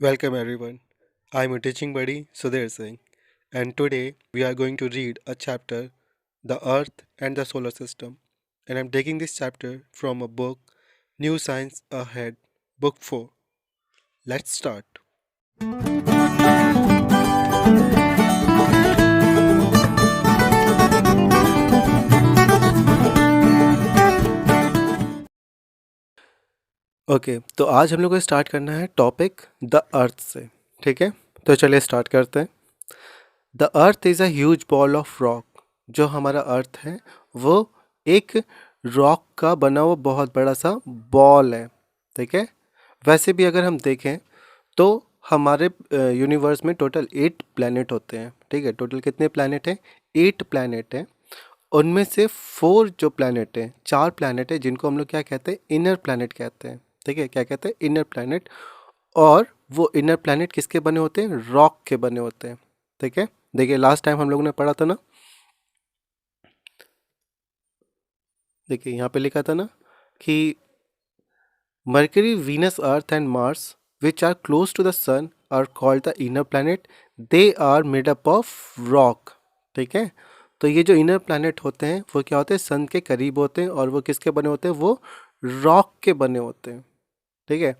Welcome everyone. I'm your teaching buddy Sudhir Singh, and today we are going to read a chapter, The Earth and the Solar System. And I'm taking this chapter from a book, New Science Ahead, Book 4. Let's start. Okay, तो आज हम लोग को start करना है topic the earth से। ठीक है, तो चलिए स्टार्ट करते हैं। The earth is a huge ball of rock. जो हमारा अर्थ है वो एक रॉक का बना हुआ बहुत बड़ा सा बॉल है। ठीक है, वैसे भी अगर हम देखें तो हमारे यूनिवर्स में टोटल 8 प्लैनेट होते हैं। ठीक है, टोटल कितने प्लैनेट हैं? 8 प्लैनेट हैं। उनमें से 4 जो प्लैनेट हैं, 4 प्लैनेट है जिनको हम लोग क्या कहते हैं? इनर प्लैनेट कहते हैं। ठीक है, क्या कहते हैं? Inner planet. और वो इनर प्लैनेट किसके बने होते हैं? रॉक के बने होते हैं। ठीक है, देखिए लास्ट टाइम हम लोगों ने पढ़ा था ना, देखिए यहाँ पे लिखा था ना कि Mercury, Venus, Earth and Mars, which are close to the Sun, are called the inner planet. They are made up of rock. ठीक है, तो ये जो इनर प्लैनेट होते हैं वो क्या होते हैं? सन के करीब होते हैं और वो किसके बने होते हैं? वो रॉक के बने होते हैं। ठीक है,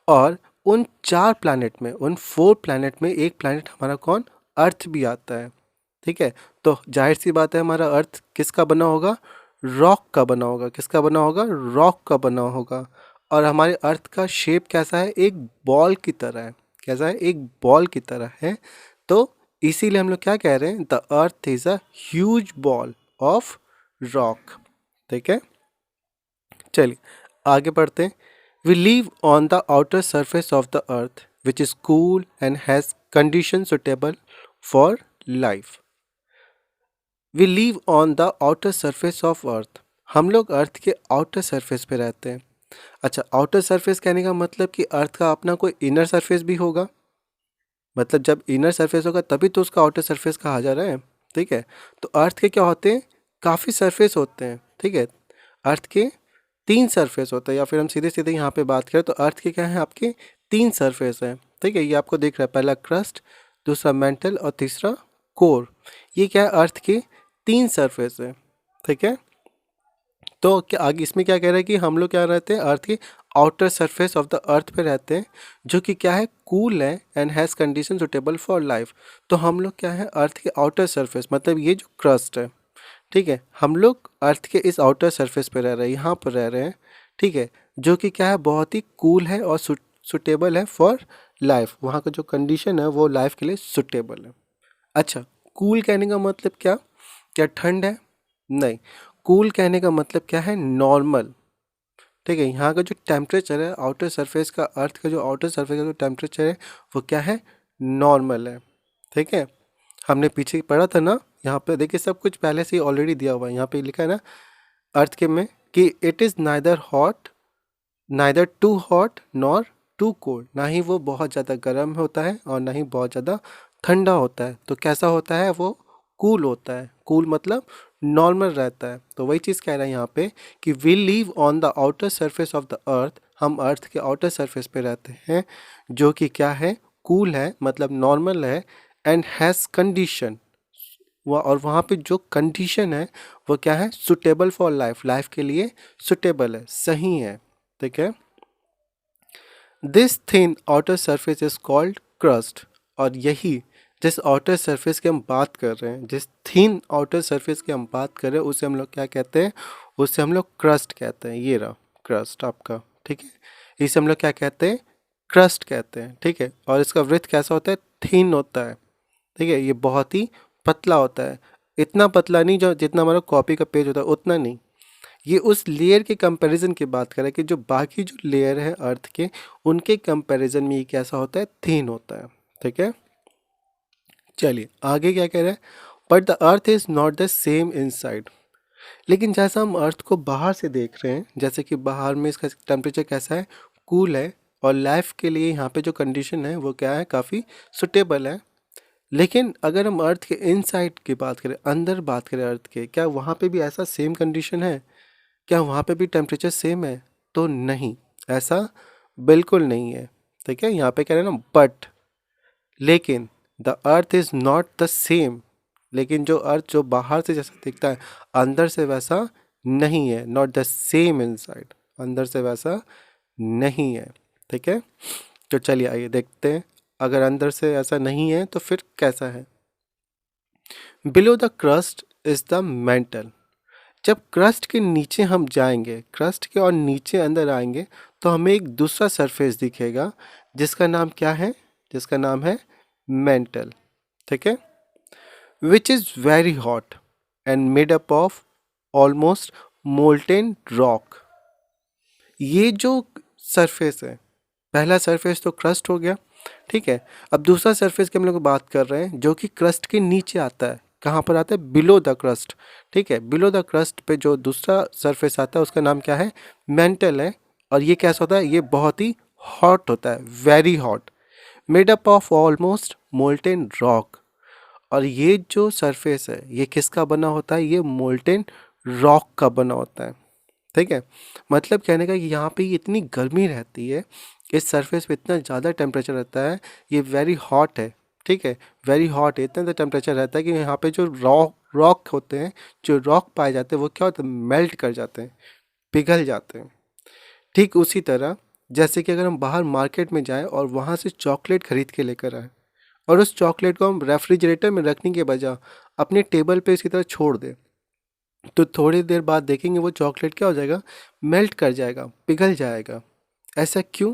और उन 4 प्लैनेट में, उन 4 प्लैनेट में एक प्लैनेट हमारा कौन? अर्थ भी आता है। ठीक है, तो जाहिर सी बात है हमारा अर्थ किसका बना होगा? रॉक का बना होगा। किसका बना होगा? रॉक का बना होगा। और हमारे अर्थ का शेप कैसा है? एक बॉल की तरह है। कैसा है? एक बॉल की तरह है। तो इसीलिए हम लोग क्या कह रहे हैं? The earth is a huge ball of rock. ठीक है, चलिए आगे बढ़ते हैं। We live on the outer surface of the earth which is cool and has condition suitable for life. We live on the outer surface of earth. हम लोग अर्थ के outer surface पे रहते हैं। अच्छा, आउटर सरफेस कहने का मतलब कि अर्थ का अपना कोई इनर सरफेस भी होगा। मतलब जब इनर सरफेस होगा तभी तो उसका आउटर सरफेस कहा जा रहा है। ठीक है, तो अर्थ के क्या होते हैं? काफ़ी सरफेस होते हैं। ठीक है, अर्थ के 3 सरफेस होते हैं, या फिर हम सीधे सीधे यहाँ पे बात करें तो अर्थ के क्या हैं? आपके 3 सरफेस हैं। ठीक है, ये आपको दिख रहा है, पहला क्रस्ट, दूसरा मेंटल और तीसरा कोर। ये क्या है? अर्थ के 3 सरफेस है। ठीक है, तो क्या आगे इसमें क्या कह रहा है कि हम लोग क्या रहते हैं? अर्थ के आउटर सरफेस ऑफ द अर्थ पे रहते हैं, जो कि क्या है? कूल है and has condition suitable for life. तो हम लोग क्या है? अर्थ के आउटर सरफेस, मतलब ये जो क्रस्ट है। ठीक है, हम लोग अर्थ के इस आउटर सरफेस पे रह रहे हैं, यहाँ पर रह रहे हैं। ठीक है, जो कि क्या है? बहुत ही कूल है और सुटेबल है फॉर लाइफ। वहाँ का जो कंडीशन है वो लाइफ के लिए सुटेबल है। अच्छा, कूल कहने का मतलब क्या? क्या ठंड है? नहीं, कूल कहने का मतलब क्या है? नॉर्मल। ठीक है, यहाँ का जो टेम्परेचर है आउटर सरफेस का, अर्थ का जो आउटर सरफेस का जो टेम्परेचर है वो क्या है? नॉर्मल है। ठीक है, हमने पीछे पढ़ा था ना, यहाँ पे देखिए सब कुछ पहले से ही ऑलरेडी दिया हुआ है। यहाँ पे लिखा है ना अर्थ के में कि it is neither hot, neither too hot nor too cold. ना ही वो बहुत ज़्यादा गर्म होता है और ना ही बहुत ज़्यादा ठंडा होता है। तो कैसा होता है? वो कूल होता है। कूल मतलब नॉर्मल रहता है। तो वही चीज़ कह रहा है यहाँ पे कि we live on the outer surface of the earth. हम अर्थ के आउटर सरफेस पे रहते हैं, जो कि क्या है? कूल है, मतलब नॉर्मल है, एंड हैज़ कंडीशन। वह और वहाँ पे जो कंडीशन है वो क्या है? Suitable for life. लाइफ के लिए सुटेबल है, सही है। ठीक है, this thin outer surface is called crust. और यही जिस आउटर सरफेस की हम बात कर रहे हैं, जिस थिन आउटर सरफेस की हम बात कर रहे हैं, उसे हम लोग क्या कहते हैं? उसे हम लोग क्रस्ट कहते हैं। ये रहा क्रस्ट आपका। ठीक है, इसे हम लोग क्या कहते हैं? क्रस्ट कहते हैं। ठीक है, और इसका विड्थ कैसा होता है? थिन होता है। ठीक है, ये बहुत ही पतला होता है। इतना पतला नहीं जो जितना हमारा कॉपी का पेज होता है, उतना नहीं। ये उस लेयर के कंपैरिजन की बात करें कि जो बाकी जो लेयर है अर्थ के, उनके कंपैरिजन में ये कैसा होता है? थिन होता है। ठीक है, चलिए आगे क्या कह रहा है? But the earth is not the same inside. लेकिन जैसा हम अर्थ को बाहर से देख रहे हैं, जैसे कि बाहर में इसका टेम्परेचर कैसा है? कूल है, और लाइफ के लिए यहाँ पे जो कंडीशन है वो क्या है? काफ़ी सुटेबल है। लेकिन अगर हम अर्थ के इनसाइड की बात करें, अंदर बात करें अर्थ के, क्या वहाँ पे भी ऐसा सेम कंडीशन है? क्या वहाँ पे भी टेम्परेचर सेम है? तो नहीं, ऐसा बिल्कुल नहीं है। ठीक है, यहाँ पे कह रहे हैं ना बट, लेकिन the earth is not the same, लेकिन जो अर्थ जो बाहर से जैसा दिखता है अंदर से वैसा नहीं है, नॉट द सेम इनसाइड, अंदर से वैसा नहीं है। ठीक है, तो चलिए आइए देखते हैं, अगर अंदर से ऐसा नहीं है तो फिर कैसा है। Below the crust is the mental. जब क्रस्ट के नीचे हम जाएंगे, क्रस्ट के और नीचे अंदर आएंगे, तो हमें एक दूसरा सरफेस दिखेगा जिसका नाम क्या है, जिसका नाम है मेंटल। ठीक है, which is very hot and made up of almost molten rock. ये जो सरफेस है, पहला सरफेस तो क्रस्ट हो गया। ठीक है, अब दूसरा सरफेस की हम लोग बात कर रहे हैं जो कि क्रस्ट के नीचे आता है। कहाँ पर आता है? Below the crust. ठीक है, बिलो द क्रस्ट पे जो दूसरा सरफेस आता है उसका नाम क्या है? मेंटल है। और ये कैसा होता है? ये बहुत ही हॉट होता है, very hot, made up of almost molten rock. और ये जो सरफेस है ये किसका बना होता है? ये मोल्टेन रॉक का बना होता है। ठीक है, मतलब कहने का कि यहाँ पे इतनी गर्मी रहती है, इस सरफेस पे इतना ज़्यादा टेम्परेचर रहता है, ये वेरी हॉट है। ठीक है, वेरी हॉट है, इतना ज़्यादा टेम्परेचर रहता है कि यहाँ पे जो रॉक रॉक होते हैं, जो रॉक पाए जाते हैं वो क्या होते हैं? मेल्ट कर जाते हैं, पिघल जाते हैं। ठीक उसी तरह जैसे कि अगर हम बाहर मार्केट में जाएं और वहाँ से चॉकलेट खरीद के लेकर आए और उस चॉकलेट को हम रेफ्रिजरेटर में रखने के बजाय अपने टेबल पे इसकी तरह छोड़ दें, तो थोड़ी देर बाद देखेंगे वो चॉकलेट क्या हो जाएगा? मेल्ट कर जाएगा, पिघल जाएगा। ऐसा क्यों?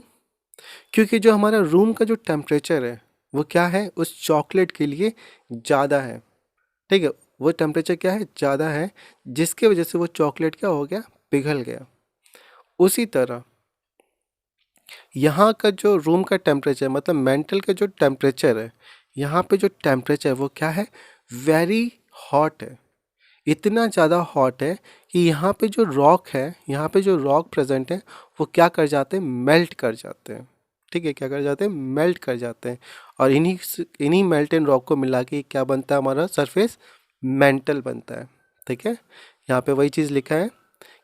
क्योंकि जो हमारा रूम का जो टेम्परेचर है वो क्या है? उस चॉकलेट के लिए ज़्यादा है। ठीक है, वो टेम्परेचर क्या है? ज़्यादा है, जिसके वजह से वो चॉकलेट क्या हो गया? पिघल गया। उसी तरह यहाँ का जो रूम का टेम्परेचर, मतलब मेंटल का जो टेम्परेचर है, यहाँ पे जो टेम्परेचर वो क्या है? वेरी हॉट है, इतना ज़्यादा हॉट है कि यहाँ पे जो रॉक है, यहाँ पे जो रॉक प्रेजेंट है वो क्या कर जाते हैं? मेल्ट कर जाते हैं। ठीक है, क्या कर जाते हैं? मेल्ट कर जाते हैं। और इन्हीं मेल्टेन रॉक को मिला के क्या बनता है? हमारा सरफेस मेंटल बनता है। ठीक है, यहाँ पे वही चीज़ लिखा है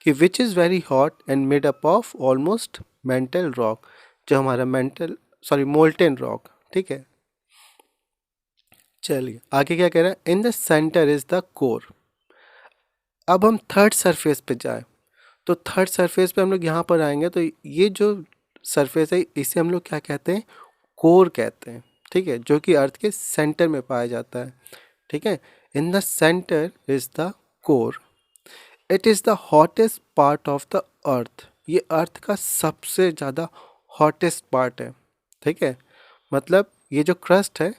कि which is very hot and made up of almost mental rock, जो हमारा मेंटल सॉरी मोल्टेन रॉक। ठीक है, चलिए आगे क्या कह रहा है? In the centre is the core. अब हम थर्ड सरफेस पे जाए, तो थर्ड सरफेस पे हम लोग यहाँ पर आएंगे, तो ये जो सरफेस है इसे हम लोग क्या कहते हैं? कोर कहते हैं। ठीक है, जो कि अर्थ के सेंटर में पाया जाता है। ठीक है, in the centre is the core, it is the hottest part of the earth. ये अर्थ का सबसे ज़्यादा हॉटेस्ट पार्ट है। ठीक है, मतलब ये जो क्रस्ट है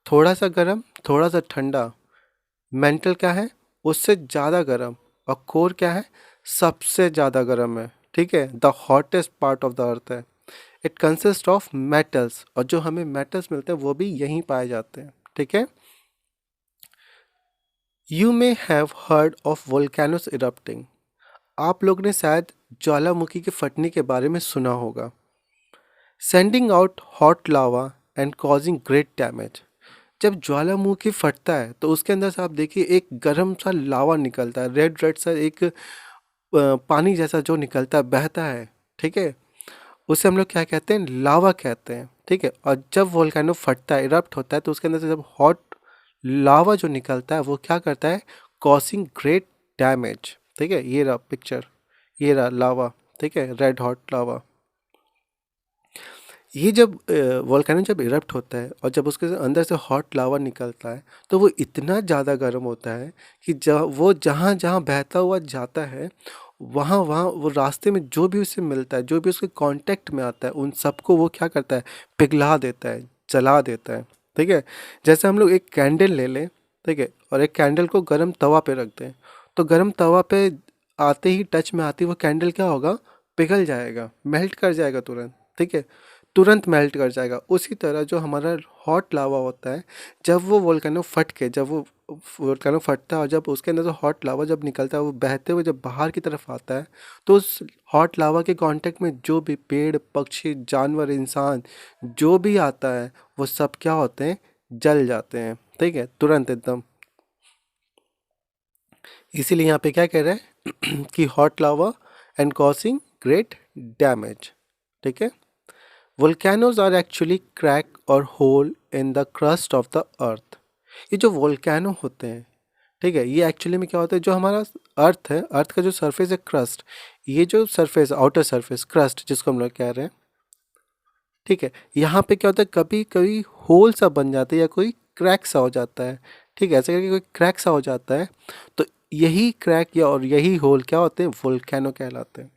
थोड़ा सा गर्म, थोड़ा सा ठंडा, मेंटल क्या है? उससे ज़्यादा गर्म, और कोर क्या है? सबसे ज़्यादा गर्म है। ठीक है, the hottest part of the earth है। इट कंसिस्ट ऑफ मेटल्स, और जो हमें मेटल्स मिलते हैं वो भी यहीं पाए जाते हैं। ठीक है, you may have heard of volcanoes erupting. आप लोग ने शायद ज्वालामुखी के फटने के बारे में सुना होगा। Sending out hot lava and causing great damage. जब ज्वालामुखी फटता है तो उसके अंदर से आप देखिए एक गर्म सा लावा निकलता है, रेड रेड सा एक पानी जैसा जो निकलता है, बहता है। ठीक है, उसे हम लोग क्या कहते हैं? लावा कहते हैं। ठीक है, और जब वोल्केनो फटता है, इरप्ट होता है, तो उसके अंदर से जब हॉट लावा जो निकलता है वो क्या करता है? Causing great damage. ठीक है, ये रहा पिक्चर, ये रहा लावा। ठीक है, रेड हॉट लावा। ये जब वोल्केनो जब इरप्ट होता है और जब उसके अंदर से हॉट लावा निकलता है तो वो इतना ज़्यादा गर्म होता है कि वो जहाँ जहाँ बहता हुआ जाता है, वहाँ वहाँ वो रास्ते में जो भी उसे मिलता है, जो भी उसके कांटेक्ट में आता है, उन सबको वो क्या करता है? पिघला देता है, जला देता है। ठीक है, जैसे हम लोग एक कैंडल ले लें, ठीक है, और एक कैंडल को गर्म तवा पे रख दें, तो गर्म तवा पे आते ही, टच में आते ही वो कैंडल क्या होगा? पिघल जाएगा, मेल्ट कर जाएगा तुरंत। ठीक है, तुरंत मेल्ट कर जाएगा। उसी तरह जो हमारा हॉट लावा होता है, जब वो वोल्केनो फट के, जब वो वोल्केनो फटता है और जब उसके अंदर से हॉट लावा जब निकलता है, वो बहते हुए जब बाहर की तरफ आता है, तो उस हॉट लावा के कांटेक्ट में जो भी पेड़ पक्षी जानवर इंसान जो भी आता है वो सब क्या होते हैं? जल जाते हैं। ठीक है, तुरंत एकदम। इसीलिए यहाँ पे क्या कह रहे हैं कि hot lava and causing great damage. ठीक है, वोल्केनोज आर एक्चुअली क्रैक और hole in the crust of the earth. ये जो वोल्केनो होते हैं, ठीक है, ये एक्चुअली में क्या होता है, जो हमारा अर्थ है, अर्थ का जो सरफेस है क्रस्ट, ये जो सरफेस आउटर सरफेस क्रस्ट जिसको हम लोग कह रहे हैं, ठीक है, यहाँ पे क्या होता है, कभी कभी होल सा बन जाता है या कोई क्रैक सा हो जाता है, ठीक है, ऐसे करके कोई क्रैक सा हो जाता है, तो यही क्रैक या और यही होल क्या होते हैं, वोल्केनो कहलाते हैं।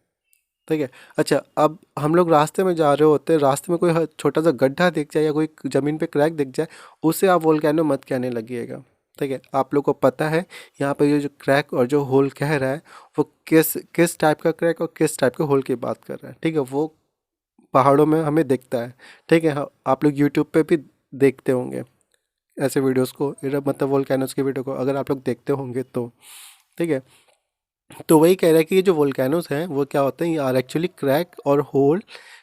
ठीक है। अच्छा, अब हम लोग रास्ते में जा रहे होते हैं, रास्ते में कोई छोटा सा गड्ढा दिख जाए या कोई ज़मीन पे क्रैक दिख जाए, उसे आप वोल्केनो मत कहने लगिएगा। ठीक है, आप लोग को पता है यहाँ पे ये जो क्रैक और जो होल कह रहा है वो किस किस टाइप का क्रैक और किस टाइप के होल की बात कर रहा है। ठीक है, वो पहाड़ों में हमें दिखता है। ठीक है, हाँ, आप लोग यूट्यूब पे भी देखते होंगे ऐसे वीडियोस को, मतलब वोल्केनोस की वीडियो को अगर आप लोग देखते होंगे तो। ठीक है, तो वही कह रहा है कि ये जो वोल्केनोस हैं वो क्या होते हैं, ये आर एक्चुअली क्रैक और hole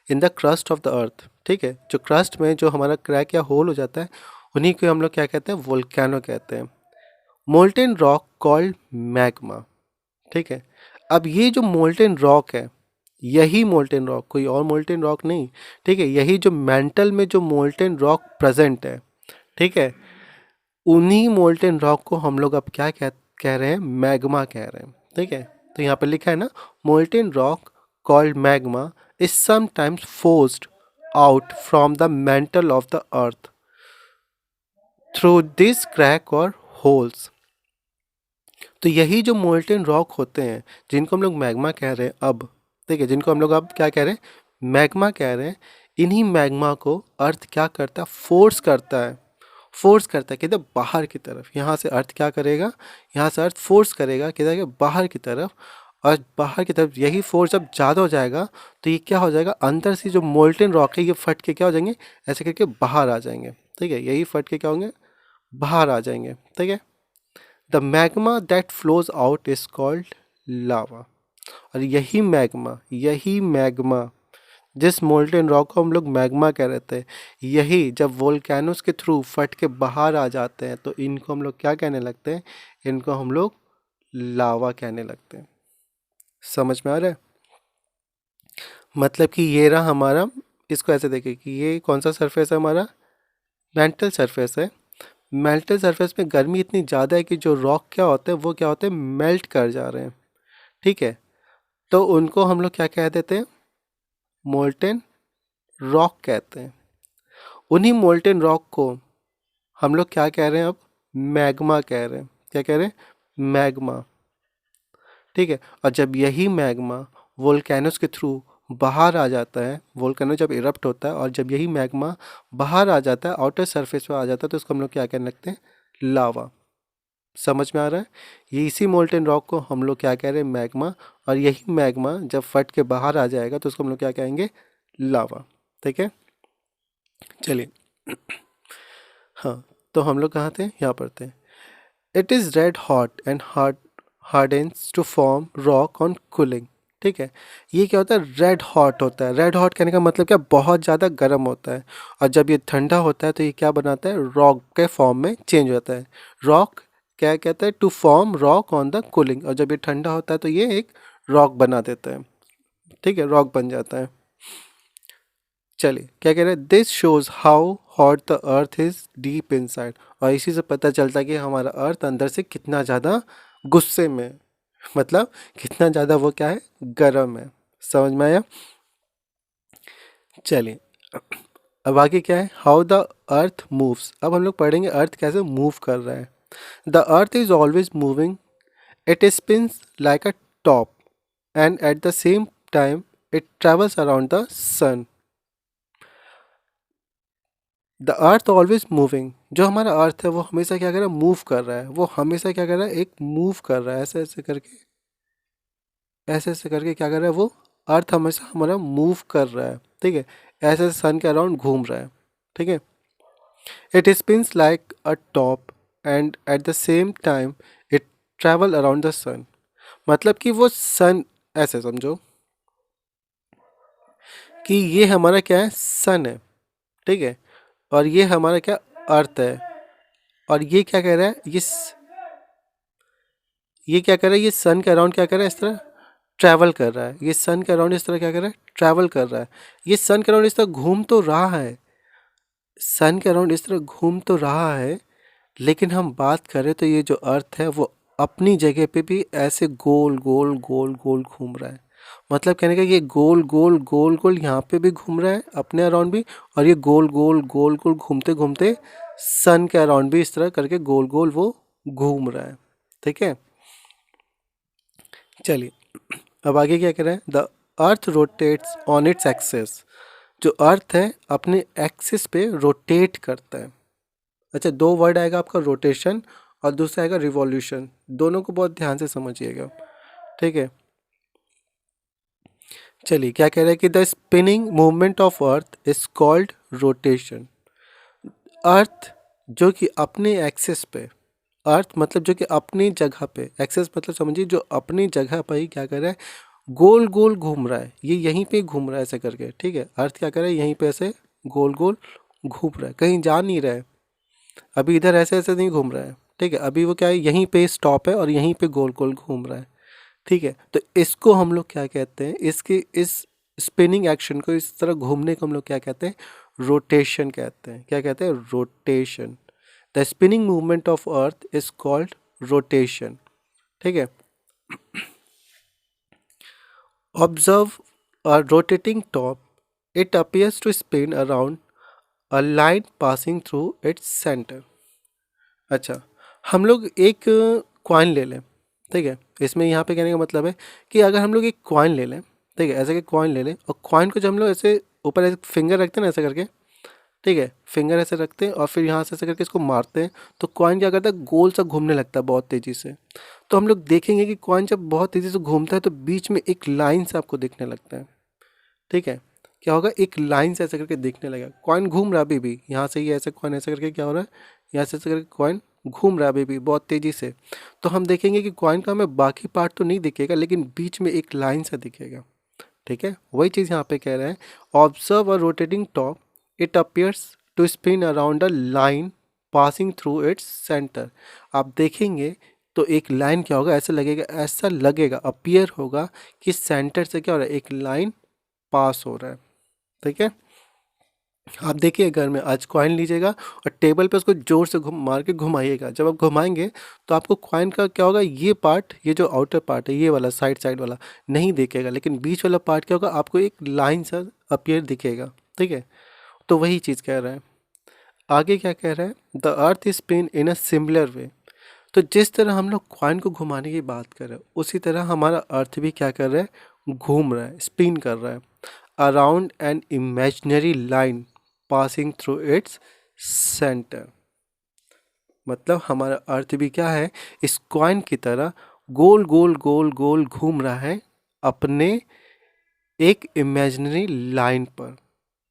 in the crust of the earth. ठीक है, जो क्रस्ट में जो हमारा क्रैक या होल हो जाता है उन्हीं को हम लोग क्या कहते हैं, वोल्केनो कहते हैं। Molten rock called magma. ठीक है, अब ये जो मोल्टेन रॉक है, यही मोल्टेन रॉक, कोई और मोल्टेन रॉक नहीं। ठीक है, यही जो मेंटल में जो मोल्टेन रॉक प्रेजेंट है, ठीक है, उन्हीं मोल्टेन रॉक को हम लोग अब क्या कह रहे हैं, मैग्मा कह रहे हैं। ठीक है, तो यहाँ पे लिखा है ना, molten rock called magma is sometimes forced out from the mental of the earth through this crack और होल्स। तो यही जो मोल्टेन रॉक होते हैं जिनको हम लोग मैग्मा कह रहे हैं अब, ठीक है, जिनको हम लोग अब क्या कह रहे हैं, मैग्मा कह रहे हैं, इन्हीं मैग्मा को अर्थ क्या करता है, फोर्स करता है। फोर्स करता है किधर, बाहर की तरफ। यहाँ से अर्थ क्या करेगा, यहाँ से अर्थ फोर्स करेगा किधर, बाहर की तरफ। और बाहर की तरफ यही फोर्स जब ज़्यादा हो जाएगा तो ये क्या हो जाएगा, अंदर से जो मोल्टेन रॉक है ये फट के क्या हो जाएंगे, ऐसे करके बाहर आ जाएंगे। ठीक है, यही फट के क्या होंगे, बाहर आ जाएंगे। ठीक है, the magma that flows out is called lava. और यही मैग्मा जिस मोल्टेन रॉक को हम लोग मैग्मा कह रहे थे, यही जब वोल्केनोस के थ्रू फट के बाहर आ जाते हैं तो इनको हम लोग क्या कहने लगते हैं, इनको हम लोग लावा कहने लगते हैं। समझ में आ रहा है, मतलब कि ये रहा हमारा, इसको ऐसे देखें कि ये कौन सा सरफेस है हमारा, मेंटल सरफेस है। मेल्टेड सरफेस में गर्मी इतनी ज़्यादा है कि जो रॉक क्या होते हैं वो क्या होते हैं, मेल्ट कर जा रहे हैं। ठीक है, तो उनको हम लोग क्या कह देते हैं, मोल्टेन रॉक कहते हैं। उन्हीं मोल्टेन रॉक को हम लोग क्या कह रहे हैं अब, मैग्मा कह रहे हैं। क्या कह रहे हैं, मैग्मा। ठीक है, और जब यही मैग्मा वोल्केनोस के थ्रू बाहर आ जाता है, वोल्केनो जब इरप्ट होता है और जब यही मैग्मा बाहर आ जाता है, आउटर सरफेस पे आ जाता है, तो उसको हम लोग क्या कहने लगते हैं, लावा। समझ में आ रहा है, ये इसी मोल्टेन रॉक को हम लोग क्या कह रहे हैं, मैग्मा। और यही मैग्मा जब फट के बाहर आ जाएगा तो उसको हम लोग क्या कहेंगे, लावा। ठीक है, चलिए। हाँ, तो हम लोग कहाँ थे, यहाँ पर थे। It is red hot and hardens to form rock on cooling. ठीक है, ये क्या होता है, रेड हॉट होता है। रेड हॉट कहने का मतलब क्या, बहुत ज़्यादा गर्म होता है। और जब ये ठंडा होता है तो ये क्या बनाता है, रॉक के फॉर्म में चेंज हो जाता है। रॉक क्या कहता है, to form rock on the cooling. और जब ये ठंडा होता है तो ये एक रॉक बना देता है। ठीक है, रॉक बन जाता है। चलिए, क्या कह रहे हैं, this shows how hot the earth is deep inside. और इसी से पता चलता है कि हमारा अर्थ अंदर से कितना ज़्यादा गुस्से में है। मतलब कितना ज़्यादा वो क्या है, गर्म है। समझ में आया, चलिए। अब आगे क्या है, हाउ द अर्थ मूव्स। अब हम लोग पढ़ेंगे अर्थ कैसे मूव कर रहा है। The earth is always moving, it spins like a top and at the same time it travels around the sun. The earth always moving, जो हमारा अर्थ है वो हमेशा क्या कर रहा है, मूव कर रहा है। वो हमेशा क्या कर रहा है, एक मूव कर रहा है, ऐसे ऐसे करके, ऐसे ऐसे करके क्या कर रहा है, वो अर्थ हमेशा हमारा मूव कर रहा है। ठीक है, ऐसे सन के अराउंड घूम रहा है। ठीक है, it spins like a top and at the same time it travel around the sun. मतलब कि वो सन, ऐसे समझो कि ये हमारा क्या है, सन है। ठीक है, और ये हमारा क्या, अर्थ है। और ये क्या कह रहा है, ये क्या कर रहा है, ये सन के अराउंड क्या कर रहा है, इस तरह ट्रैवल कर रहा है, ये सन के अराउंड इस तरह क्या कर रहा है, ट्रैवल कर रहा है। ये सन के अराउंड इस तरह घूम तो रहा है, सन के अराउंड इस तरह घूम तो रहा है, लेकिन हम बात करें तो ये जो अर्थ है वो अपनी जगह पे भी ऐसे गोल गोल गोल गोल घूम रहा है। मतलब कहने का ये गोल गोल गोल गोल यहाँ पे भी घूम रहा है अपने अराउंड भी, और ये गोल गोल गोल गोल घूमते घूमते सन के अराउंड भी इस तरह करके गोल गोल वो घूम रहा है। ठीक है, चलिए अब आगे क्या कह रहे हैं, the earth rotates on its axis. जो अर्थ है अपने एक्सिस पे रोटेट करता है। अच्छा, दो वर्ड आएगा आपका, रोटेशन और दूसरा आएगा रिवॉल्यूशन। दोनों को बहुत ध्यान से समझिएगा। ठीक है, चलिए क्या कह रहे हैं कि the spinning movement of earth is called rotation. Earth जो कि अपने एक्सिस पे, अर्थ मतलब जो कि अपनी जगह पे, एक्सेस मतलब समझिए जो अपनी जगह पर ही क्या कर रहा है, गोल गोल घूम रहा है। ये यहीं पे घूम रहा है ऐसे करके। ठीक है, अर्थ क्या कर रहा है, यहीं पे ऐसे गोल गोल घूम रहा है, कहीं जा नहीं रहा है। अभी इधर ऐसे ऐसे नहीं घूम रहा है। ठीक है, अभी वो क्या है, यहीं पे स्टॉप है और यहीं पे गोल गोल घूम रहा है। ठीक है, तो इसको हम लोग क्या कहते हैं, इसके इस स्पिनिंग एक्शन को, इस तरह घूमने को हम लोग क्या कहते हैं, रोटेशन कहते हैं। क्या कहते हैं, rotation. The spinning movement of earth is called rotation. ठीक है, observe a rotating top, it appears to spin around a line passing through its centre. अच्छा, हम लोग एक कॉइन ले लें। ठीक है, इसमें यहाँ पे कहने का मतलब है कि अगर हम लोग एक कॉइन ले लें, ठीक है, ऐसे कि कॉइन ले लें और कॉइन को जब हम लोग ऐसे ऊपर ऐसे फिंगर रखते हैं ना ऐसे करके, ठीक है, फिंगर ऐसे रखते हैं और फिर यहाँ से ऐसे करके इसको मारते हैं, तो कॉइन क्या करता है, गोल सा घूमने लगता है बहुत तेज़ी से। तो हम लोग देखेंगे कि कॉइन जब बहुत तेज़ी से घूमता है तो बीच में एक लाइन से आपको दिखने लगता है। ठीक है, क्या होगा, एक लाइन से ऐसे करके दिखने लगेगा। कॉइन घूम रहा है अभी भी, यहाँ से ही ऐसे कॉइन ऐसे करके क्या हो रहा है, यहाँ से ऐसे करके कॉइन घूम रहा है अभी भी बहुत तेज़ी से। तो हम देखेंगे कि कॉइन का हमें बाकी पार्ट तो नहीं दिखेगा, लेकिन बीच में एक लाइन सा दिखेगा। ठीक है, वही चीज़ यहाँ पे कह रहे हैं, observe a rotating top, it appears to spin around a line passing through its centre. आप देखेंगे तो एक लाइन क्या होगा, ऐसा लगेगा अपीयर होगा कि सेंटर से क्या हो रहा है, एक लाइन पास हो रहा है। ठीक है, आप देखिए घर में आज कॉइन लीजिएगा और टेबल पे उसको जोर से घुम मार के घुमाइएगा। जब आप घुमाएंगे तो आपको कॉइन का क्या होगा, ये पार्ट, ये जो आउटर पार्ट है ये वाला साइड साइड वाला नहीं दिखेगा, लेकिन बीच वाला पार्ट क्या होगा, आपको एक लाइन सा अपीयर दिखेगा। ठीक है, तो वही चीज़ कह रहा है। आगे क्या कह रहा है, the earth is spin in a similar way. तो जिस तरह हम लोग कॉइन को घुमाने की बात कर रहे हैं, उसी तरह हमारा अर्थ भी क्या कर रहा है, घूम रहा है, स्पिन कर रहा है around an imaginary line passing through its centre. मतलब हमारा अर्थ भी क्या है, इस कॉइन की तरह गोल गोल गोल गोल घूम रहा है अपने एक इमेजिनरी लाइन पर।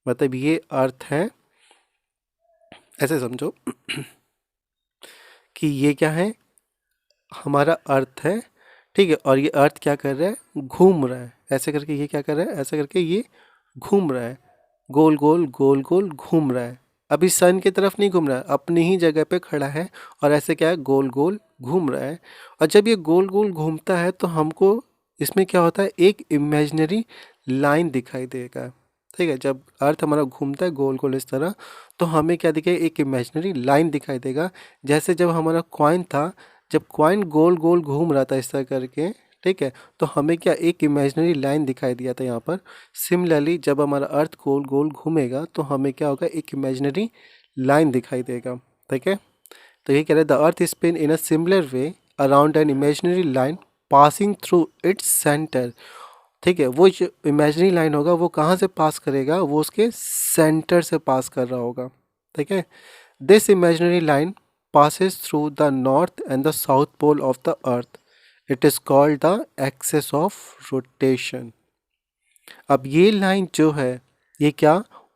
मतलब ये अर्थ है, ऐसे समझो कि ये क्या है, हमारा अर्थ है। ठीक है, और ये अर्थ क्या कर रहा है, घूम रहा है ऐसे करके। ये क्या कर रहा है, ऐसे करके ये घूम रहा है, गोल गोल गोल गोल घूम रहा है। अभी सन की तरफ नहीं घूम रहा है, अपनी ही जगह पे खड़ा है और ऐसे क्या है, गोल गोल घूम रहा है। और जब ये गोल गोल घूमता है तो हमको इसमें क्या होता है, एक इमेजिनरी लाइन दिखाई देगा। ठीक है, जब अर्थ हमारा घूमता है गोल गोल इस तरह, तो हमें क्या दिखेगा, एक इमेजिनरी लाइन दिखाई देगा। जैसे जब हमारा कॉइन था, जब कॉइन गोल गोल घूम रहा था इस तरह करके, ठीक है, तो हमें क्या एक इमेजिनरी लाइन दिखाई दिया था यहाँ पर। सिमिलरली जब हमारा अर्थ गोल गोल घूमेगा तो हमें क्या होगा, एक इमेजिनरी लाइन दिखाई देगा। ठीक है, तो ये कह रहे हैं, the earth spin in a similar way around an imaginary line passing through its centre. ठीक है, वो जो इमेजिनरी लाइन होगा वो कहाँ से पास करेगा, वो उसके सेंटर से पास कर रहा होगा। ठीक है, this imaginary line passes through the north and the south pole of the earth. It is called the axis of rotation. अब ये लाइन जो है, ये क्या,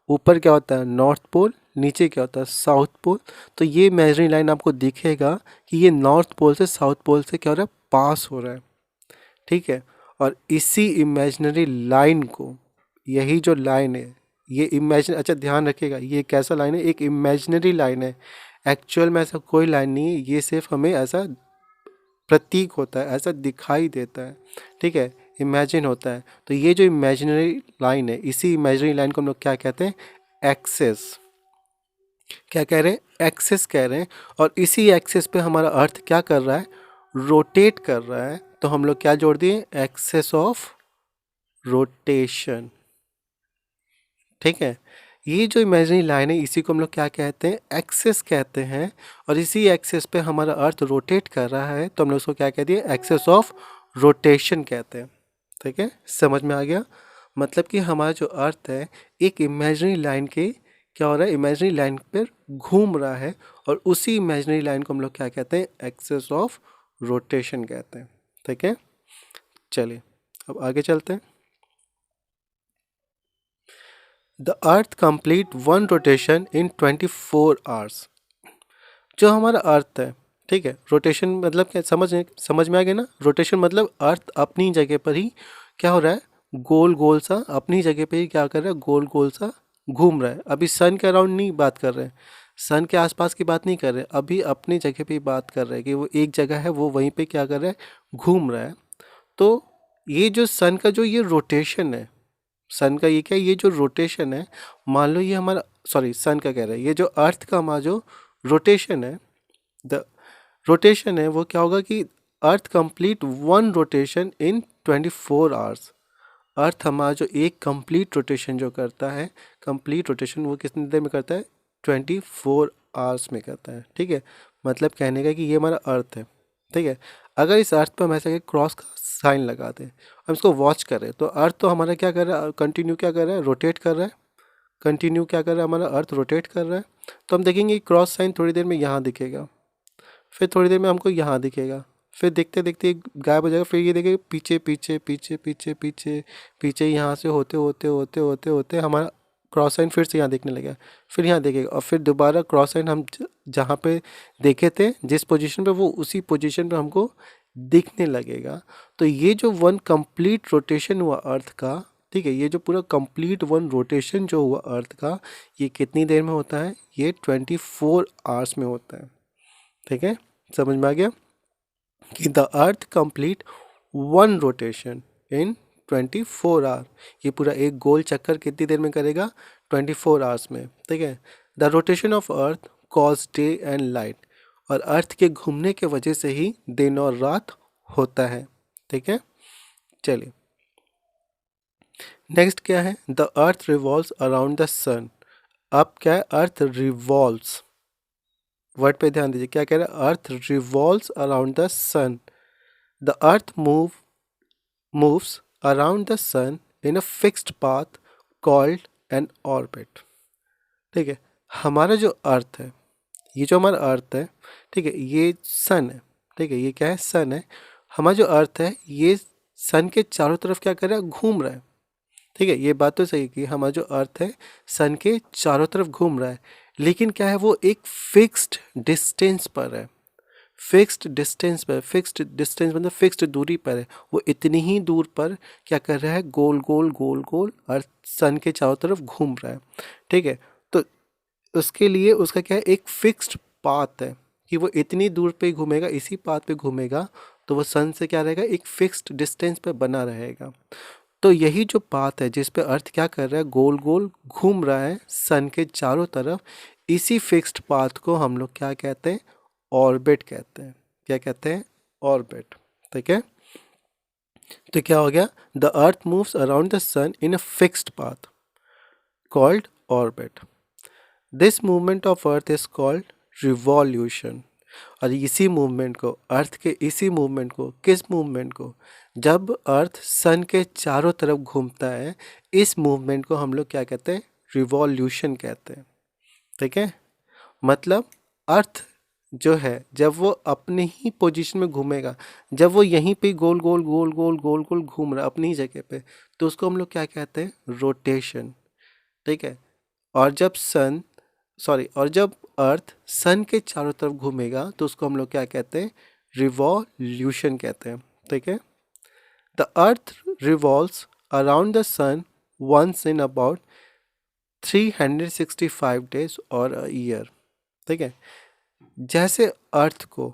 ऊपर क्या होता है, नॉर्थ पोल, नीचे क्या होता है, साउथ पोल। तो ये इमेजिनरी लाइन आपको दिखेगा कि ये नॉर्थ पोल से साउथ पोल से क्या हो रहा है, पास हो रहा है। ठीक है, और इसी इमेजिनरी लाइन को, यही जो लाइन है ये इमेजिन, अच्छा ध्यान रखिएगा, ये कैसा लाइन है, एक इमेजिनरी लाइन है। एक्चुअल में ऐसा कोई लाइन नहीं है, ये सिर्फ हमें ऐसा प्रतीक होता है, ऐसा दिखाई देता है। ठीक है, इमेजिन होता है। तो ये जो इमेजिनरी लाइन है, इसी इमेजिनरी लाइन को हम लोग क्या कहते हैं, एक्सेस। क्या कह रहे हैं, एक्सेस कह रहे हैं। और इसी एक्सेस पे हमारा अर्थ क्या कर रहा है, रोटेट कर रहा है। तो हम लोग क्या जोड़ दिए, एक्सेस ऑफ रोटेशन। ठीक है, ये जो इमेजिनरी लाइन है इसी को हम लोग क्या कहते हैं, एक्सेस कहते हैं। और इसी एक्सेस पे हमारा अर्थ रोटेट कर रहा है तो हम लोग उसको क्या कह दिए, एक्सेस ऑफ रोटेशन कहते हैं। ठीक है, समझ में आ गया। मतलब कि हमारा जो अर्थ है एक इमेजिनरी लाइन के क्या हो रहा है, इमेजिनरी लाइन पर घूम रहा है। और उसी इमेजिनरी लाइन को हम लोग क्या कहते हैं, एक्सेस ऑफ रोटेशन कहते हैं। ठीक है, चलिए अब आगे चलते हैं। The earth complete one rotation in 24 hours. जो हमारा अर्थ है, ठीक है, रोटेशन मतलब क्या, समझ में आ गया ना। रोटेशन मतलब अर्थ अपनी जगह पर ही क्या हो रहा है, गोल गोल सा अपनी जगह पे ही क्या कर रहा है, गोल गोल सा घूम रहा है। अभी सन के अराउंड नहीं बात कर रहे हैं, सन के आसपास की बात नहीं कर रहे, अभी अपनी जगह पे ही बात कर रहे हैं कि वो एक जगह है, वो वहीं पे क्या कर रहा है, घूम रहा है। तो ये जो सन का जो ये रोटेशन है, सन का ये क्या, ये जो रोटेशन है, मान लो ये हमारा, सॉरी सन का कह रहा है, ये जो अर्थ का हमारा जो रोटेशन है, द रोटेशन है, वो क्या होगा कि earth complete one rotation in 24 hours. Earth हमारा जो एक कंप्लीट रोटेशन जो करता है, कंप्लीट रोटेशन वो कितनी देर में करता है, 24 आवर्स में करता है। ठीक है, मतलब कहने का कि ये हमारा अर्थ है। ठीक है, अगर इस अर्थ पर हम ऐसा क्रॉस का साइन लगा दें, हम इसको वॉच करें, तो अर्थ तो हमारा क्या कर रहा है, कंटिन्यू क्या कर रहा है, रोटेट कर रहा है। कंटिन्यू क्या कर रहा है, हमारा अर्थ रोटेट कर रहा है। तो हम देखेंगे क्रॉस साइन थोड़ी देर में यहाँ दिखेगा, फिर थोड़ी देर में हमको यहाँ दिखेगा, फिर देखते देखते ये गायब हो जाएगा, फिर ये देखेगा पीछे पीछे पीछे पीछे पीछे पीछे, यहाँ से होते होते होते होते होते हमारा क्रॉस साइन फिर से यहाँ देखने लगेगा, फिर यहाँ देखेगा, और फिर दोबारा क्रॉस साइन हम जहाँ पे देखे थे, जिस पोजीशन पे, वो उसी पोजीशन पे हमको दिखने लगेगा। तो ये जो वन कंप्लीट रोटेशन हुआ अर्थ का, ठीक है, ये जो पूरा कंप्लीट वन रोटेशन जो हुआ अर्थ का, ये कितनी देर में होता है, ये 24 आवर्स में होता है। ठीक है, समझ में आ गया कि the earth complete one rotation in 24 hour. ये पूरा एक गोल चक्कर कितनी देर में करेगा, 24 आवर्स में। ठीक है, the rotation of earth cause day and light. और अर्थ के घूमने के वजह से ही दिन और रात होता है। ठीक है, चलिए नेक्स्ट क्या है, the earth revolves around the sun. अब क्या है, अर्थ रिवॉल्व्स, वर्ड पे ध्यान दीजिए, क्या कह रहा है, earth revolves around the sun. The earth moves around the sun in a fixed path called an orbit। ठीक है, हमारा जो अर्थ है, ये जो हमारा अर्थ है, ठीक है, ये सन है। ठीक है, ये क्या है, सन है। हमारा जो अर्थ है ये सन के चारों तरफ क्या कर रहा है, घूम रहा है। ठीक है, ये बात तो सही कि हमारा जो अर्थ है सन के चारों तरफ घूम रहा है, लेकिन क्या है, वो एक फिक्स्ड डिस्टेंस पर है। फिक्स्ड डिस्टेंस पर, फिक्स्ड डिस्टेंस मतलब फिक्स्ड दूरी पर है। वो इतनी ही दूर पर क्या कर रहा है, गोल गोल गोल गोल अर्थ सन के चारों तरफ घूम रहा है। ठीक है, तो उसके लिए उसका क्या है, एक फिक्स्ड पाथ है कि वो इतनी दूर पे घूमेगा, इसी पाथ पे घूमेगा, तो वो सन से क्या रहेगा, एक फिक्स्ड डिस्टेंस पे बना रहेगा। तो यही जो पाथ है जिस पे अर्थ क्या कर रहा है, गोल गोल घूम रहा है सन के चारों तरफ, इसी फिक्स्ड पाथ को हम लोग क्या कहते हैं, ऑर्बिट कहते हैं। क्या कहते हैं, ऑर्बिट। ठीक है, तो क्या हो गया, the earth moves around the sun in a fixed path called orbit. This movement of earth is called revolution. और इसी मूवमेंट को, अर्थ के इसी मूवमेंट को, किस मूवमेंट को, जब अर्थ सन के चारों तरफ घूमता है, इस मूवमेंट को हम लोग क्या कहते हैं, रिवॉल्यूशन कहते हैं। ठीक है, मतलब अर्थ जो है जब वो अपने ही पोजीशन में घूमेगा, जब वो यहीं पे गोल गोल गोल गोल गोल गोल घूम रहा है अपनी जगह पे, तो उसको हम लोग क्या कहते हैं, रोटेशन। ठीक है, और जब सन, सॉरी, और जब अर्थ सन के चारों तरफ घूमेगा तो उसको हम लोग क्या कहते हैं, रिवॉल्यूशन कहते हैं। ठीक है, the earth revolves around the sun once in about 365 days और अ ईयर। ठीक है, जैसे अर्थ को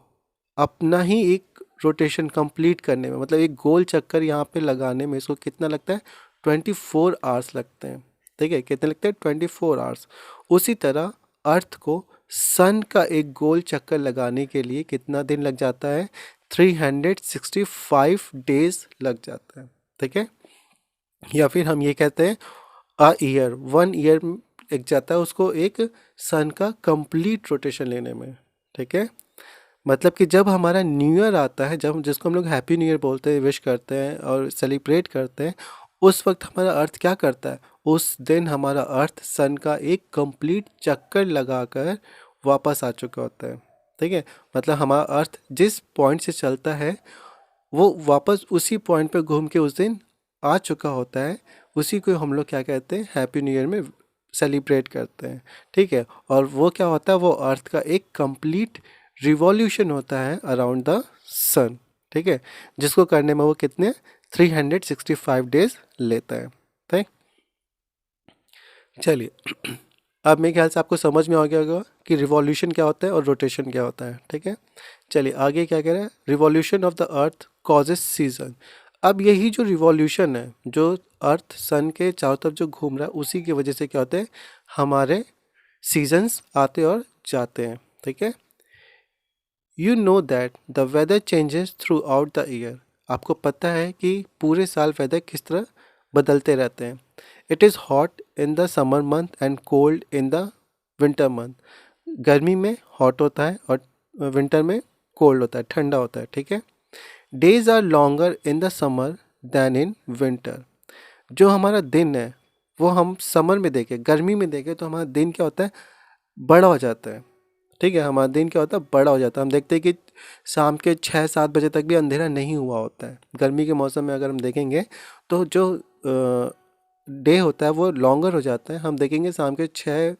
अपना ही एक रोटेशन कंप्लीट करने में, मतलब एक गोल चक्कर यहाँ पे लगाने में इसको कितना लगता है, 24 आवर्स लगते हैं। ठीक है, कितने लगते हैं, 24 आवर्स। उसी तरह अर्थ को सन का एक गोल चक्कर लगाने के लिए कितना दिन लग जाता है, 365 डेज लग जाता है। ठीक है, या फिर हम ये कहते हैं ईयर, 1 ईयर लग जाता है उसको एक सन का कंप्लीट रोटेशन लेने में। ठीक है, मतलब कि जब हमारा न्यू ईयर आता है, जब जिसको हम लोग हैप्पी न्यू ईयर बोलते हैं, विश करते हैं और सेलिब्रेट करते हैं, उस वक्त हमारा अर्थ क्या करता है, उस दिन हमारा अर्थ सन का एक कंप्लीट चक्कर लगाकर वापस आ चुका होता है। ठीक है, मतलब हमारा अर्थ जिस पॉइंट से चलता है वो वापस उसी पॉइंट पे घूम के उस दिन आ चुका होता है। उसी को हम लोग क्या कहते हैं, हैप्पी न्यू ईयर में सेलिब्रेट करते हैं। ठीक है, और वो क्या होता है, वो अर्थ का एक कंप्लीट रिवॉल्यूशन होता है अराउंड द सन। ठीक है, जिसको करने में वो कितने 365 डेज लेता है। ठीक, चलिए अब मेरे ख्याल से आपको समझ में आ गया होगा कि रिवॉल्यूशन क्या होता है और रोटेशन क्या होता है। ठीक है, चलिए आगे क्या कह रहा है, revolution of the earth causes season. अब यही जो रिवॉल्यूशन है, जो अर्थ सन के चारों तरफ जो घूम रहा है, उसी की वजह से क्या होते हैं, हमारे सीजन्स आते और जाते हैं। ठीक है, you know that the weather changes throughout the year. आपको पता है कि पूरे साल वेदर किस तरह बदलते रहते हैं। It is hot in the summer month and cold in the winter month. गर्मी में हॉट होता है और विंटर में कोल्ड होता है, ठंडा होता है। ठीक है, days are longer in the summer than in winter. जो हमारा दिन है वो हम समर में देखें, गर्मी में देखें तो हमारा दिन क्या होता है, बड़ा हो जाता है। ठीक है, हमारा दिन क्या होता है, बड़ा हो जाता है। हम देखते हैं कि शाम के 6-7 बजे तक भी अंधेरा नहीं हुआ होता है। गर्मी के मौसम में अगर हम देखेंगे तो जो डे होता है वो लॉन्गर हो जाता है। हम देखेंगे शाम के 6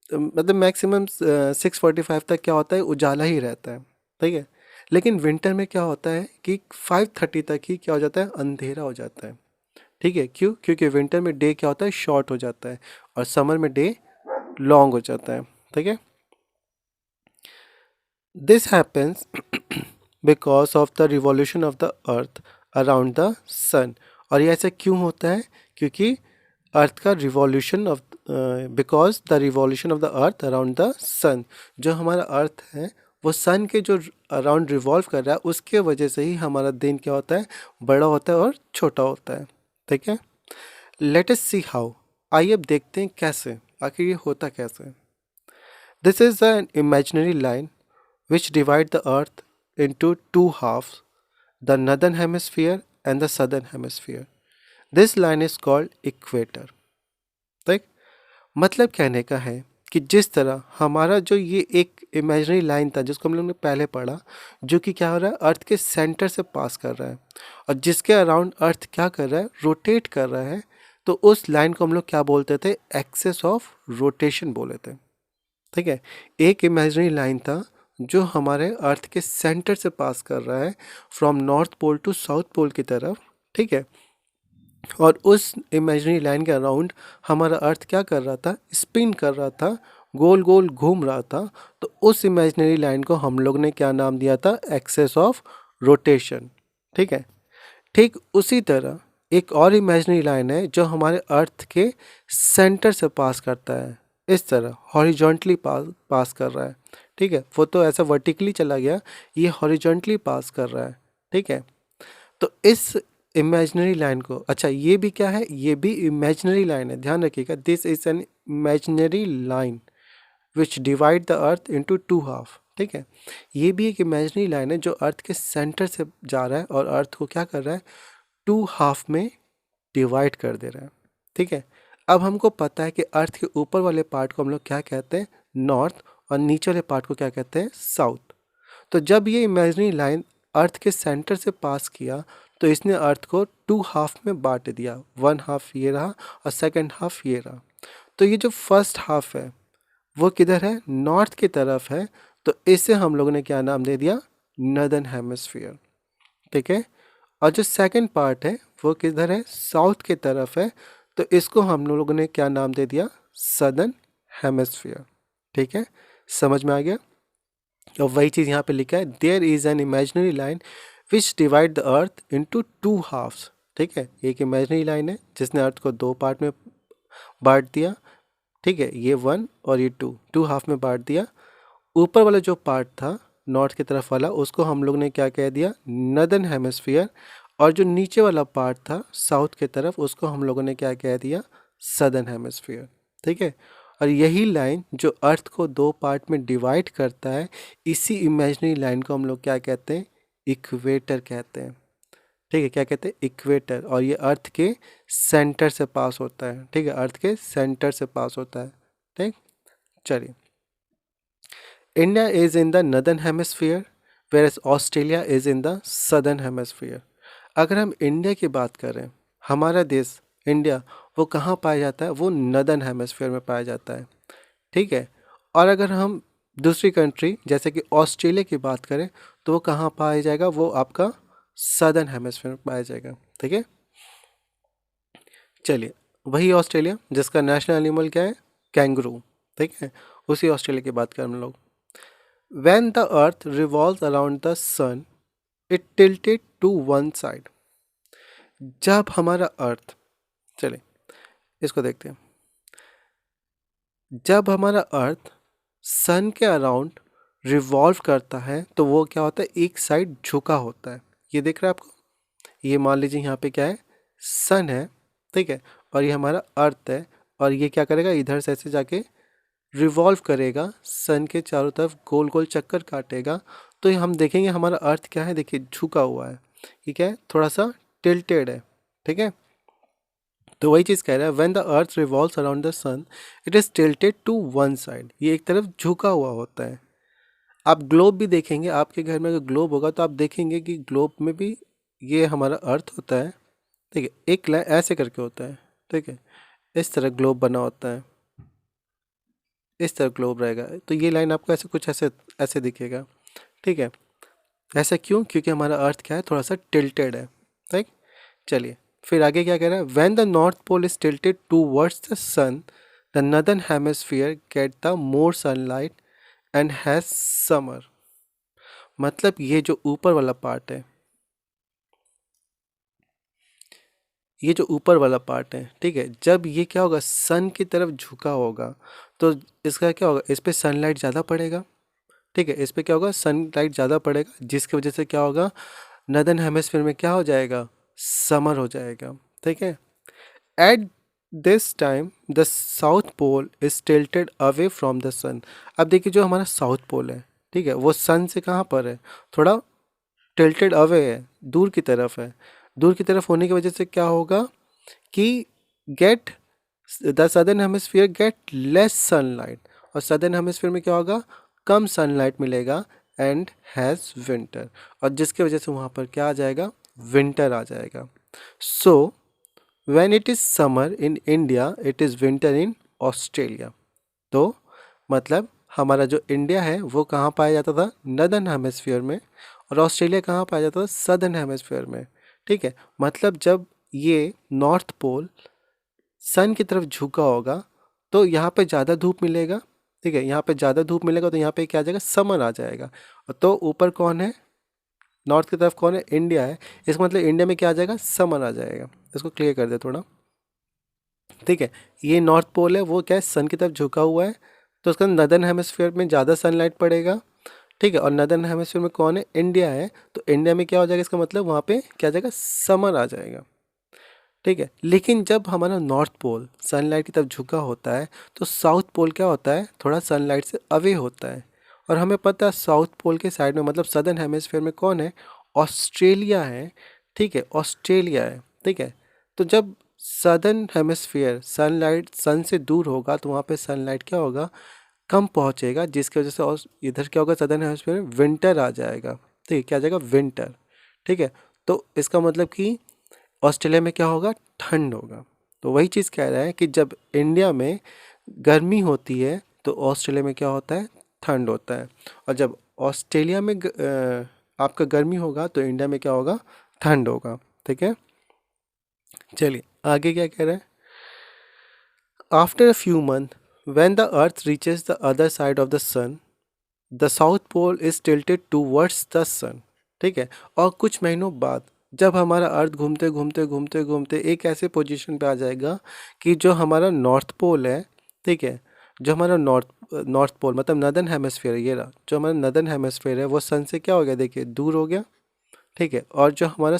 मतलब मैक्सिमम 6:45 तक क्या होता है, उजाला ही रहता है। ठीक है, लेकिन विंटर में क्या होता है कि 5:30 तक ही क्या हो जाता है, अंधेरा हो जाता है। ठीक है, क्यों, क्योंकि विंटर में डे क्या होता है, शॉर्ट हो जाता है और समर में डे लॉन्ग हो जाता है। ठीक है, this happens because of the revolution of the earth around the sun. और ये ऐसा क्यों होता है, क्योंकि अर्थ का revolution of because the revolution of the earth around the sun. जो हमारा अर्थ है वो सन के जो अराउंड रिवॉल्व कर रहा है, उसके वजह से ही हमारा दिन क्या होता है, बड़ा होता है और छोटा होता है। ठीक है, लेट अस सी हाउ। आइए अब देखते हैं कैसे, आखिर ये होता कैसे है। This is an imaginary line which divide the earth into two halves, the northern hemisphere and the southern hemisphere. This line is called equator. ठीक, मतलब कहने का है कि जिस तरह हमारा जो ये एक इमेजिनरी लाइन था जिसको हम लोग ने पहले पढ़ा, जो कि क्या हो रहा है, अर्थ के सेंटर से पास कर रहा है और जिसके अराउंड अर्थ क्या कर रहा है, रोटेट कर रहा है, तो उस लाइन को हम लोग क्या बोलते थे, एक्सेस ऑफ रोटेशन बोले थे। ठीक है, एक इमेजिनरी लाइन था जो हमारे अर्थ के सेंटर से पास कर रहा है, from north pole to south pole की तरफ। ठीक है, और उस इमेजिनरी लाइन के अराउंड हमारा अर्थ क्या कर रहा था, स्पिन कर रहा था, गोल गोल घूम रहा था। तो उस इमेजिनरी लाइन को हम लोग ने क्या नाम दिया था, एक्सेस ऑफ रोटेशन। ठीक है, ठीक उसी तरह एक और इमेजिनरी लाइन है जो हमारे अर्थ के सेंटर से पास करता है, इस तरह हॉरिजॉन्टली पास कर रहा है। ठीक है, वो तो ऐसा वर्टिकली चला गया, ये हॉरिजॉन्टली पास कर रहा है। ठीक है, तो इस इमेजिनरी लाइन को, अच्छा ये भी क्या है, ये भी इमेजिनरी लाइन है, ध्यान रखिएगा। This is an imaginary line which divide the earth into to half. ठीक है, ये भी एक इमेजिनरी लाइन है जो अर्थ के सेंटर से जा रहा है और अर्थ को क्या कर रहा है, टू हाफ में डिवाइड कर दे रहा है। ठीक है, अब हमको पता है कि अर्थ के ऊपर वाले पार्ट को हम लोग क्या कहते हैं, नॉर्थ, और नीचे वाले पार्ट को क्या कहते हैं, साउथ। तो जब ये इमेजिनरी लाइन अर्थ के सेंटर से पास किया तो इसने अर्थ को टू हाफ में बांट दिया, 1 हाफ ये रहा और सेकंड हाफ ये रहा। तो ये जो फर्स्ट हाफ है वो किधर है, नॉर्थ की तरफ है, तो इसे हम लोगों ने क्या नाम दे दिया, नॉर्दर्न हेमिस्फीयर। ठीक है, और जो सेकंड पार्ट है वो किधर है, साउथ की तरफ है, तो इसको हम लोगों ने क्या नाम दे दिया, सदर्न हेमिस्फीयर। ठीक है, समझ में आ गया। और वही चीज़ यहाँ पे लिखा है, there is an imaginary line which divide the earth into two halves. ठीक है, एक इमेजिनरी लाइन है जिसने अर्थ को दो पार्ट में बांट दिया। ठीक है, ये वन और ये टू, टू हाफ में बांट दिया। ऊपर वाला जो पार्ट था नॉर्थ की तरफ वाला, उसको हम लोग ने क्या कह दिया, नदर्न हेमिस्फीयर। और जो नीचे वाला पार्ट था साउथ की तरफ, उसको हम लोगों ने क्या कह दिया, सदर्न हेमिस्फीयर। ठीक है, और यही लाइन जो अर्थ को दो पार्ट में डिवाइड करता है, इसी इमेजिनरी लाइन को हम लोग क्या कहते हैं, इक्वेटर कहते हैं। ठीक है, क्या कहते हैं, इक्वेटर। और ये अर्थ के सेंटर से पास होता है। ठीक है, अर्थ के सेंटर से पास होता है। ठीक, चलिए, India is in the northern hemisphere where Australia is in the southern hemisphere. अगर हम इंडिया की बात करें, हमारा देश इंडिया, वो कहाँ पाया जाता है, वो नदर्न हेमिस्फीयर में पाया जाता है। ठीक है, और अगर हम दूसरी कंट्री जैसे कि ऑस्ट्रेलिया की बात करें, तो वो कहाँ पाया जाएगा, वो आपका सदर्न हेमिस्फीयर में पाया जाएगा। ठीक है, चलिए, वही ऑस्ट्रेलिया जिसका नेशनल एनिमल क्या है, कैंगरू। ठीक है, उसी ऑस्ट्रेलिया की बात करें हम लोग। When the earth revolves around the sun, it tilted to one side. जब हमारा अर्थ, चले इसको देखते हैं, जब हमारा अर्थ सन के अराउंड रिवॉल्व करता है तो वो क्या होता है, एक साइड झुका होता है। ये देख रहे हैं आपको, ये मान लीजिए यहाँ पे क्या है, सन है। ठीक है, और ये हमारा अर्थ है, और ये क्या करेगा, इधर से ऐसे जाके रिवॉल्व करेगा, सन के चारों तरफ गोल गोल चक्कर काटेगा। तो ये हम देखेंगे हमारा अर्थ क्या है, देखिए झुका हुआ है, ये क्या है, थोड़ा सा टिल्टेड है। ठीक है, तो वही चीज़ कह रहा है, when the earth revolves around the sun it is tilted to one side, ये एक तरफ झुका हुआ होता है। आप ग्लोब भी देखेंगे, आपके घर में अगर ग्लोब होगा तो आप देखेंगे कि ग्लोब में भी ये हमारा अर्थ होता है। ठीक है, एक लाइन ऐसे करके होता है। ठीक है, इस तरह ग्लोब बना होता है, इस तरह ग्लोब रहेगा, तो ये लाइन आपको ऐसे कुछ ऐसे ऐसे दिखेगा। ठीक है, ऐसा क्यों, क्योंकि हमारा अर्थ क्या है, थोड़ा सा टिल्टेड है। ठीक, चलिए फिर आगे क्या कह रहा है, when the north pole is tilted towards the sun the northern hemisphere get the more sunlight and has summer. मतलब ये जो ऊपर वाला पार्ट है, ये जो ऊपर वाला पार्ट है, ठीक है, जब ये क्या होगा, सन की तरफ झुका होगा, तो इसका क्या होगा, इस पे सनलाइट ज़्यादा पड़ेगा। ठीक है, इस पे क्या होगा, सनलाइट ज़्यादा पड़ेगा, जिसकी वजह से क्या होगा, नदर्न हेमिस्फीयर में क्या हो जाएगा, समर हो जाएगा। ठीक है, at this time the south pole is tilted away from the sun. अब देखिए जो हमारा साउथ पोल है, ठीक है, वो सन से कहाँ पर है, थोड़ा टिल्टेड अवे है, दूर की तरफ है। दूर की तरफ होने की वजह से क्या होगा कि get the southern hemisphere get less sunlight, और सदर्न हेमिस्फीयर में क्या होगा, कम सनलाइट मिलेगा, एंड हैज़ विंटर, और जिसकी वजह से वहाँ पर क्या आ जाएगा, विंटर आ जाएगा। So when it is summer in India it is winter in Australia. तो मतलब हमारा जो इंडिया है वो कहाँ पाया जाता था, नदर्न हेमिस्फीयर में, और ऑस्ट्रेलिया कहाँ पाया जाता था, सदर्न हेमिस्फीयर में। ठीक है, मतलब जब ये नॉर्थ पोल सन की तरफ झुका होगा तो यहाँ पे ज़्यादा धूप मिलेगा। ठीक है, यहाँ पे ज़्यादा धूप मिलेगा तो यहाँ पे क्या आ जाएगा, समर आ जाएगा। तो ऊपर कौन है, नॉर्थ की तरफ कौन है, इंडिया है, इसका मतलब इंडिया में क्या आ जाएगा, समर आ जाएगा। इसको क्लियर कर दे थोड़ा। ठीक है, ये नॉर्थ पोल है, वो क्या है, सन की तरफ झुका हुआ है, तो उसका नदर्न हेमिस्फीयर में ज़्यादा सनलाइट पड़ेगा। ठीक है, और नदर्न हेमिस्फीयर में कौन है, इंडिया है, तो इंडिया में क्या हो जाएगा, इसका मतलब वहाँ पे क्या आ जाएगा, समर आ जाएगा। ठीक है, लेकिन जब हमारा नॉर्थ पोल सनलाइट की तरफ झुका होता है तो साउथ पोल क्या होता है, थोड़ा सनलाइट से अवे होता है। और हमें पता है साउथ पोल के साइड में मतलब सदर्न हेमिस्फीयर में कौन है, ऑस्ट्रेलिया है। ठीक है, ऑस्ट्रेलिया है। ठीक है, तो जब सदर्न हेमिस्फीयर सनलाइट सन से दूर होगा तो वहाँ पे सनलाइट क्या होगा, कम पहुँचेगा, जिसकी वजह से और इधर क्या होगा, सदर्न हेमिस्फीयर में विंटर आ जाएगा। ठीक है, क्या आ जाएगा, विंटर। ठीक है, तो इसका मतलब कि ऑस्ट्रेलिया में क्या होगा, ठंड होगा। तो वही चीज़ कह रहा है कि जब इंडिया में गर्मी होती है तो ऑस्ट्रेलिया में क्या होता है, ठंड होता है। और जब ऑस्ट्रेलिया में आपका गर्मी होगा तो इंडिया में क्या होगा, ठंड होगा। ठीक है, चलिए आगे क्या कह रहा है, after a few month when the earth reaches the other side of the sun the south pole is tilted towards the sun. ठीक है, और कुछ महीनों बाद जब हमारा अर्थ घूमते घूमते घूमते घूमते एक ऐसे पोजीशन पे आ जाएगा कि जो हमारा नॉर्थ पोल है, ठीक है, जो हमारा नॉर्थ पोल मतलब नदर्न हेमिस्फीयर है, ये रहा जो हमारा नदर्न हेमिस्फीयर है, वो सन से क्या हो गया, देखिए दूर हो गया। ठीक है, और जो हमारा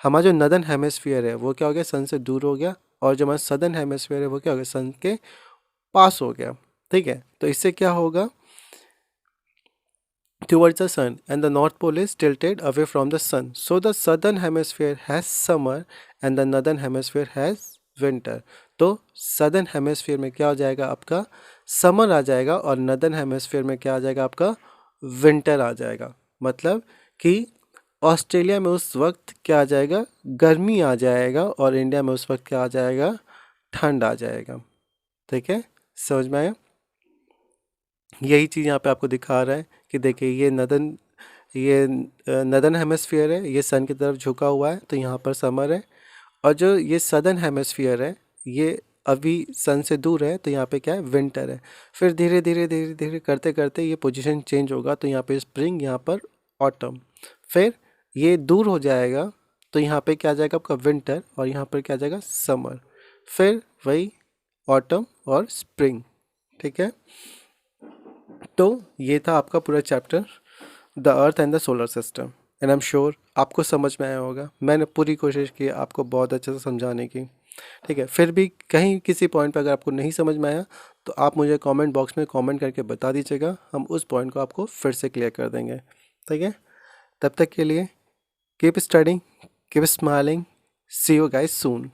हमारा जो नदर्न हेमिस्फीयर है वो क्या हो गया, सन से दूर हो गया, और जो हमारा सदर्न हेमिस्फीयर है वो क्या हो गया, सन के पास हो गया। ठीक है, तो इससे क्या होगा, towards the sun and the north pole is tilted away from the sun, so the southern hemisphere has summer and the northern hemisphere has winter। तो southern hemisphere में क्या हो जाएगा, आपका समर आ जाएगा, और northern hemisphere में क्या आ जाएगा, आपका विंटर आ जाएगा। मतलब कि ऑस्ट्रेलिया में उस वक्त क्या आ जाएगा, गर्मी आ जाएगा, और इंडिया में उस वक्त क्या आ जाएगा, ठंड आ जाएगा। ठीक है, समझ में आया? यही चीज़ यहाँ पे आपको दिखा रहा है कि देखिए ये नदर्न हेमिस्फीयर है, ये सन की तरफ झुका हुआ है, तो यहाँ पर समर है, और जो ये सदर्न हेमिस्फीयर है ये अभी सन से दूर है, तो यहाँ पे क्या है, विंटर है। फिर धीरे धीरे धीरे धीरे करते करते ये पोजीशन चेंज होगा, तो यहाँ पे स्प्रिंग, यहाँ पर ऑटम, फिर ये दूर हो जाएगा, तो यहाँ पे क्या आ जाएगा, आपका विंटर, और यहाँ पर क्या आ जाएगा, समर, फिर वही ऑटम और स्प्रिंग। ठीक है, तो ये था आपका पूरा chapter the earth and the solar system, and I am sure आपको समझ में आया होगा। मैंने पूरी कोशिश की आपको बहुत अच्छे से समझाने की। ठीक है, फिर भी कहीं किसी पॉइंट पर अगर आपको नहीं समझ में आया तो आप मुझे कमेंट बॉक्स में कमेंट करके बता दीजिएगा, हम उस पॉइंट को आपको फिर से क्लियर कर देंगे। ठीक है, तब तक के लिए keep studying, keep smiling, see you guys soon.